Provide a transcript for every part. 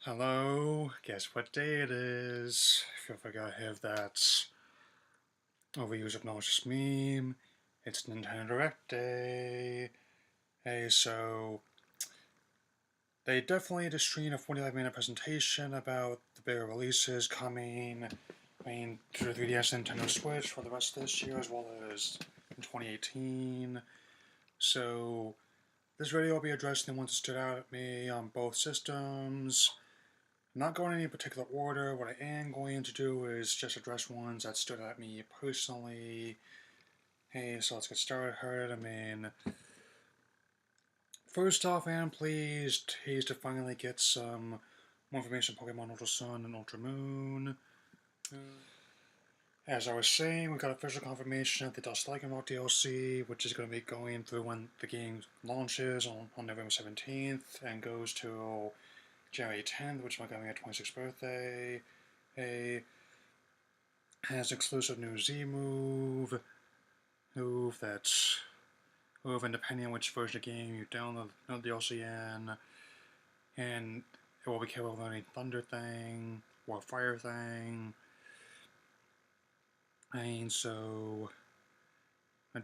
Hello, guess what day it is? If you forgot to have that overuse of nauseous meme, it's Nintendo Direct Day. Hey, so they definitely just streamed a 45-minute presentation about the bigger releases coming. To the 3DS and Nintendo Switch for the rest of this year as well as in 2018. So this video will be addressing the ones that stood out at me on both systems. I'm not going in any particular order. What I am going to do is just address ones that stood out at me personally. Hey, so let's get started. First off, I am pleased to finally get some more information on Pokemon Ultra Sun and Ultra Moon. As I was saying, we got official confirmation of the Dust Lycanroc DLC, which is going to be going through when the game launches on November 17th and goes till January 10th, which is my coming 26th birthday. Has exclusive new Z move, and depending on which version of the game you download the DLC in, and it will be capable of any thunder thing or fire thing. So I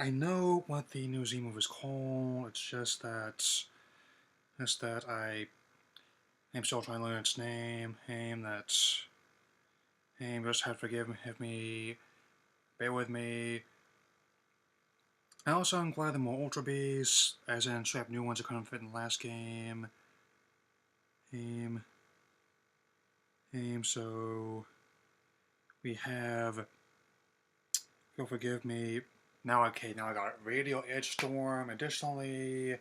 know what the new Z move is called. It's just that I'm still trying to learn its name. Just have to forgive me, bear with me. I also am glad there are more Ultra Beasts, as in strap new ones that couldn't fit in the last game. So we have, you'll forgive me, now I got Radial Edge Storm. Additionally,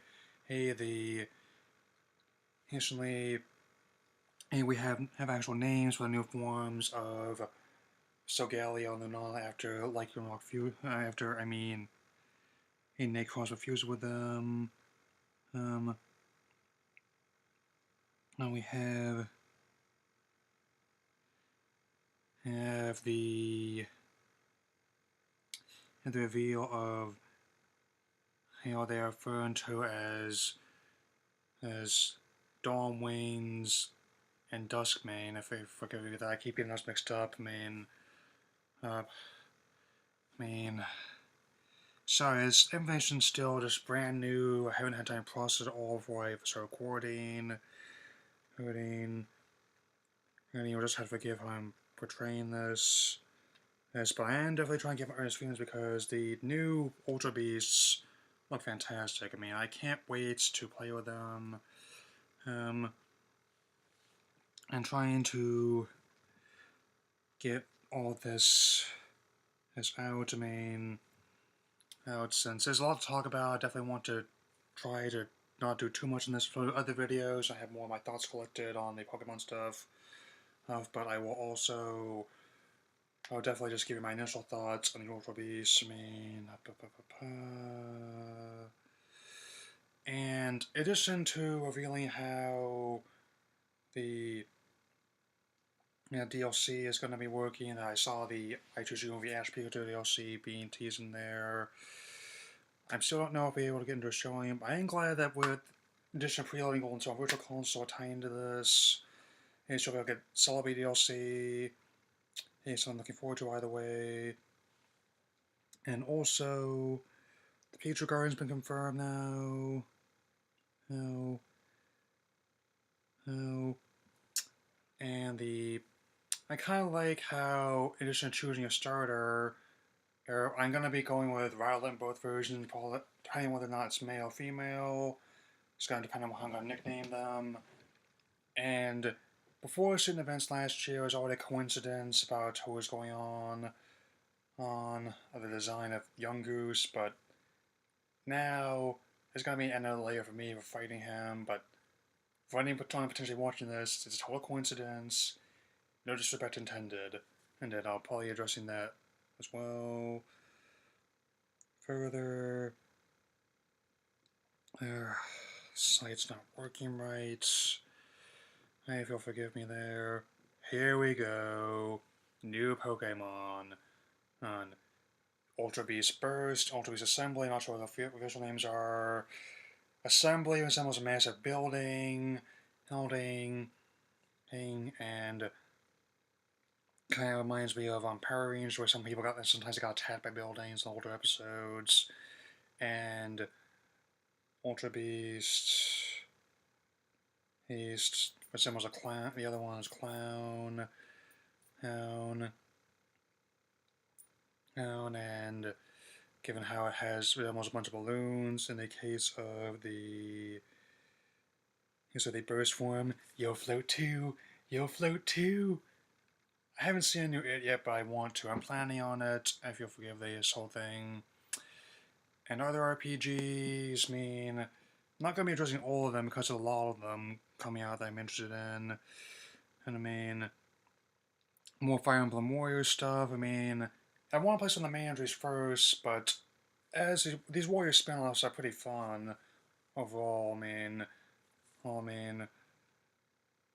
we have actual names for the new forms of Solgaleo and Lunala after Lycanroc Necros were fused with them. Now we have the reveal of they are referring to as Dawn Wings and Duskmane. If I forget that, I keep getting those mixed up. Sorry, this information's still just brand new. I haven't had time to process it all before I start recording. You'll just have to forgive how I'm portraying this. But I am definitely trying to get my earnest feelings because the new Ultra Beasts look fantastic. I can't wait to play with them. And trying to get all this out. Since there's a lot to talk about, I definitely want to try to not do too much in this for other videos. I have more of my thoughts collected on the Pokemon stuff. But I'll definitely just give you my initial thoughts on the Ultra Beast. And in addition to revealing how the DLC is going to be working, I saw the I Choose You movie Ash Pikachu DLC being teased in there. I still don't know if I'll be able to get into a showing, but I am glad that with additional preloading Golden Sun Virtual Console tie into this. So we'll get Celebi DLC. So I'm looking forward to either way. And also, the Pikachu Garden's been confirmed now. And I kind of like how, in addition to choosing a starter, I'm going to be going with Violet in both versions, depending on whether or not it's male or female. It's going to depend on how I'm going to nickname them. And before certain events last year, there was already a coincidence about what was going on the design of Young Goose, but now there's going to be another layer for me for fighting him, but for anyone potentially watching this, it's a total coincidence, no disrespect intended, and then I'll probably be addressing that as well. Further, site's not working right. If you'll forgive me there. Here we go. New Pokemon. On Ultra Beast Burst, Ultra Beast Assembly, not sure what the official names are. Assembly resembles a massive building. building thing, and kind of reminds me of Power Rangers, where sometimes they got attacked by buildings in older episodes, and Ultra Beast. He's resembles a clown. The other one is Clown, Hound, and given how it has almost a bunch of balloons, in the case of the burst form, you'll float too, you'll float too. I haven't seen it yet, but I want to. I'm planning on it, if you'll forgive this whole thing. And other RPGs, I'm not going to be addressing all of them because there's a lot of them coming out that I'm interested in. And more Fire Emblem Warriors stuff. I want to play some of the main entries first, but as these Warrior spin-offs are pretty fun overall.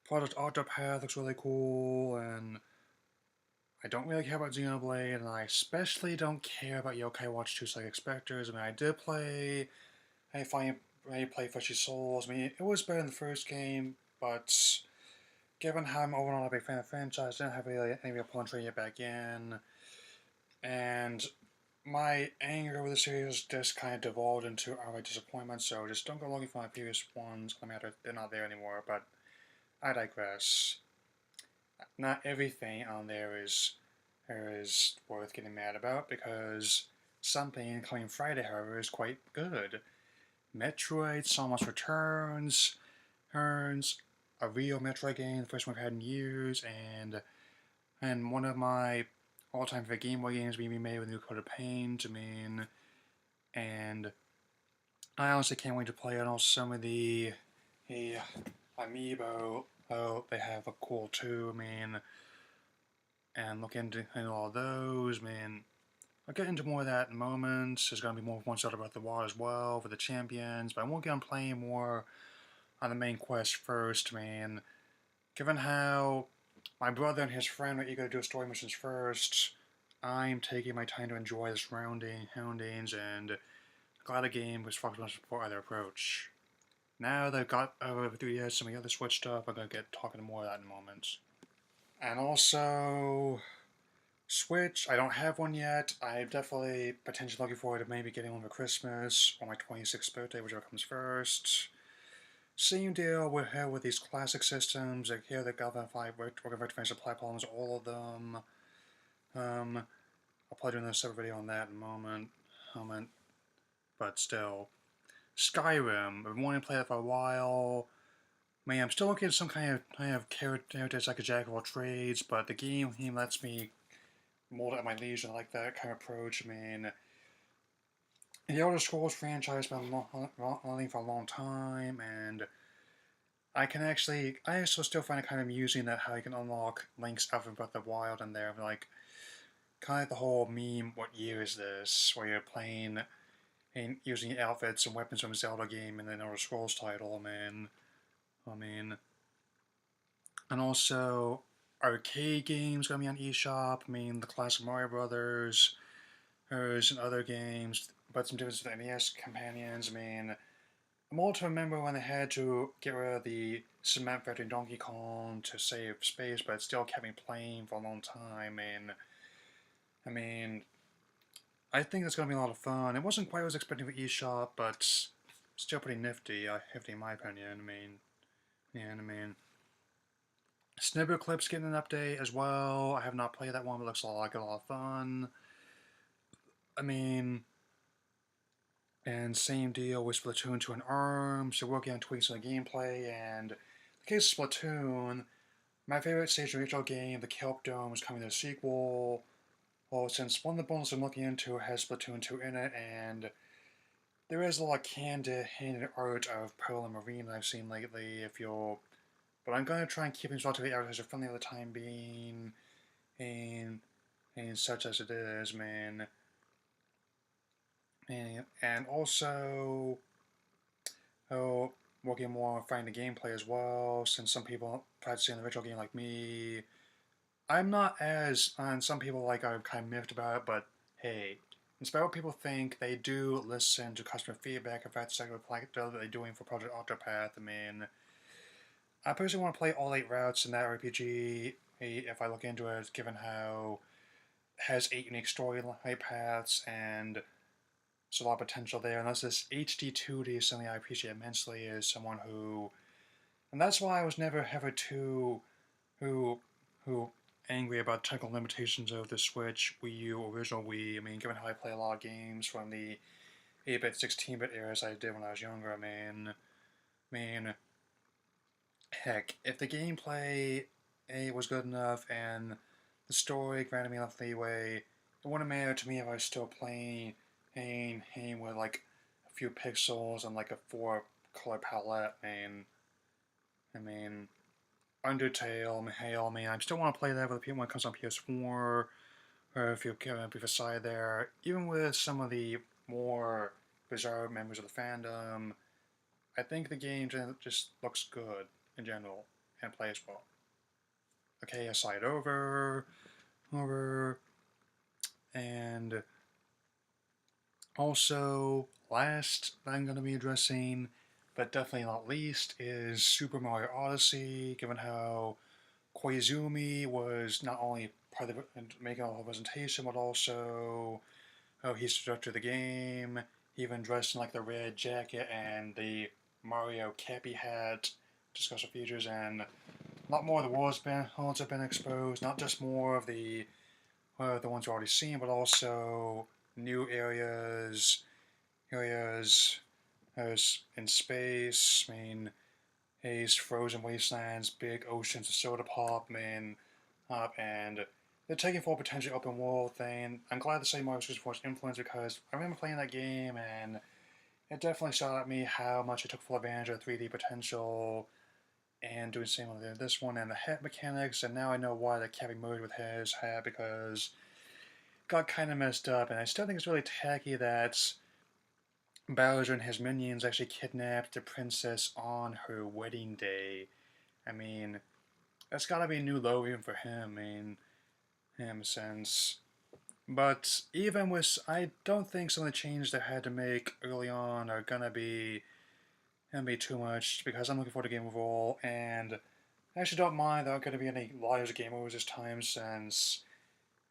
Project Octopath looks really cool, and I don't really care about Xenoblade, and I especially don't care about Yokai Watch 2 Psychic Spectres. I did play, I played Freshy Souls. It was better than the first game, but given how I'm overall a big fan of the franchise, I didn't have really any real point to trade it back in. And my anger over the series just kind of devolved into outright disappointment, so just don't go looking for my previous ones. They're not there anymore, but I digress. Not everything on there is worth getting mad about, because something coming Friday, however, is quite good. Metroid Samus Returns, a real Metroid game, the first one I've had in years, and one of my all-time favorite Game Boy games being remade with New Code of Paint. And I honestly can't wait to play it. And also some of the amiibo, they have a cool too. And look into all those. I'll get into more of that in a moment. There's going to be more ones out about the Wild as well for the champions, but I won't get on playing more on the main quest first. Given how my brother and his friend are eager to do story missions first, I'm taking my time to enjoy the surrounding houndings, and glad the game was focused on support other approach. Now that I've got over 3 years some of the other Switch stuff, I'm going to get talking more of that in a moment. And also, Switch, I don't have one yet. I'm definitely potentially looking forward to maybe getting one for Christmas or my 26th birthday, whichever comes first. Same deal with these classic systems. Like here, the Galvan 5 we're going to finish supply problems, all of them. I'll probably do another separate video on that in a moment. But still, Skyrim. I've been wanting to play that for a while. I'm still looking at some kind of characters like a jack of all trades, but the game lets me mold it at my leisure. I like that kind of approach. The Elder Scrolls franchise has been running for a long time, and I also still find it kind of amusing that how you can unlock Link's outfit Breath of the Wild in there. Kind of the whole meme, what year is this, where you're playing and using outfits and weapons from a Zelda game in the Elder Scrolls title, And also, arcade games gonna be on eShop. The classic Mario Brothers, and other games, but some differences with the NES companions. I'm old to remember when they had to get rid of the cement factory in Donkey Kong to save space, but it still kept me playing for a long time. I think it's gonna be a lot of fun. It wasn't quite what I was expecting for eShop, but still pretty nifty in my opinion. Snibber Clip's getting an update as well. I have not played that one, but it looks like a lot of fun. And same deal with Splatoon 2 and ARMS. They're working on tweaks on the gameplay, and in the case of Splatoon, my favorite stage of the original game, the Kelp Dome, is coming to a sequel. Well, since one of the bundles I'm looking into has Splatoon 2 in it, and there is a lot of candid, handed art of Pearl and Marine that I've seen lately, but I'm going to try and keep things relatively advertiser friendly for the time being, and such as it is, And also, working more on finding the gameplay as well, since some people practicing the original game like me, I'm not as, and some people are kind of miffed about it, but hey, in spite of what people think, they do listen to customer feedback. In fact, it's like what they're doing for Project Octopath. I personally want to play all 8 routes in that RPG if I look into it, given how it has 8 unique story paths and there's a lot of potential there. And that's this HD 2D, something I appreciate immensely as someone who, and that's why I was never ever too who who angry about technical limitations of the Switch, Wii U, original Wii. I mean, given how I play a lot of games from the 8-bit, 16-bit eras I did when I was younger, I mean, heck, if the gameplay was good enough and the story granted me enough leeway, it wouldn't matter to me if I was still playing with like a few pixels and like a 4-color palette. I mean, Undertale, Halo. I mean, I still want to play that when it comes on PS4, or if you can be beside there. Even with some of the more bizarre members of the fandom, I think the game just looks good in general and plays well. Okay, aside over, and also last that I'm going to be addressing, but definitely not least, is Super Mario Odyssey. Given how Koizumi was not only part of making all the presentation, but also how he's the director of the game. He even dressed in like the red jacket and the Mario cappy hat. Discuss the features, and a lot more of the world's worlds have been exposed. Not just more of the ones we've already seen, but also new areas in space. I mean, haze, frozen wastelands, big oceans of soda pop, and they're taking for a potentially open world thing. I'm glad to say Mario 64's influence because I remember playing that game and it definitely shot at me how much it took full advantage of 3D potential and doing the same with this one and the hat mechanics. And now I know why the Cappy merged with his hat because it got kind of messed up. And I still think it's really tacky that Bowser and his minions actually kidnapped the princess on her wedding day. I mean, that's gotta be a new low even for him. I mean, him since. But even with, I don't think some of the changes they had to make early on are gonna be too much because I'm looking forward to game overall, and I actually don't mind there aren't gonna be any liars game overs this time since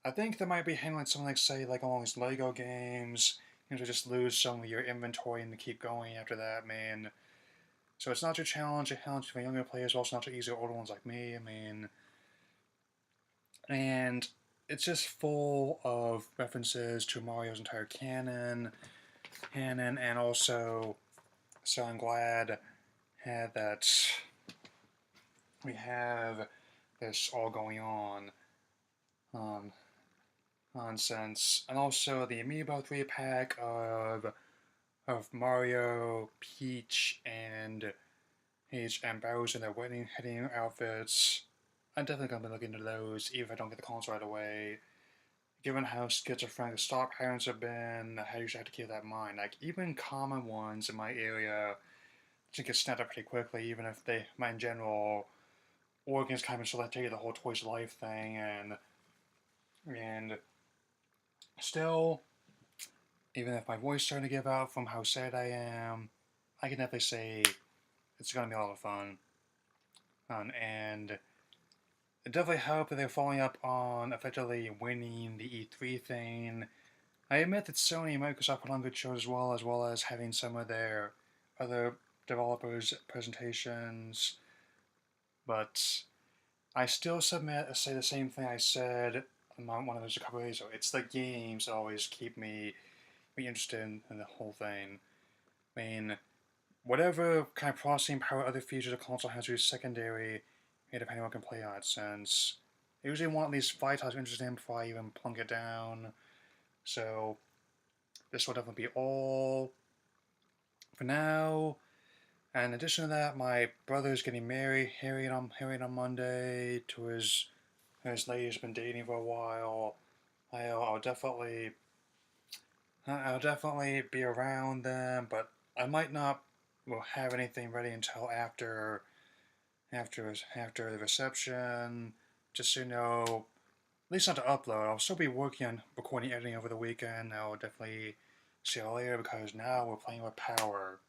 I think they might be handling something like say like along these Lego games, to just lose some of your inventory and to keep going after that, man. So it's not too challenging for younger players, also not too easy for older ones like me. I mean, and it's just full of references to Mario's entire canon, and also, so I'm glad that we have this all going on. Um, Nonsense, and also the Amiibo 3-pack of Mario, Peach, and Bowser in their heading outfits. I'm definitely gonna be looking into those, even if I don't get the console right away. Given how schizophrenic the stock patterns have been, I usually have to keep that in mind. Like, even common ones in my area should get snapped up pretty quickly, even if in general, organs kind of selected the whole Toys of Life thing, and still, even if my voice is starting to give out from how sad I am, I can definitely say it's gonna be a lot of fun. And it definitely helped that they're following up on effectively winning the E3 thing. I admit that Sony and Microsoft put on good shows as well as having some of their other developers' presentations, but I still say the same thing I said on one of those a couple of days ago. It's the games that always keep me interested in the whole thing. I mean, whatever kind of processing power other features a console has is secondary, depending on what can play on it, since I usually want at least 5 times interesting before I even plunk it down. So this will definitely be all for now. And in addition to that, my brother's getting married on Monday to his lady he's been dating for a while. I'll definitely be around them, but I might not have anything ready until after the reception. Just so you know, at least not to upload. I'll still be working on recording editing over the weekend. I'll definitely see you later because now we're playing with power.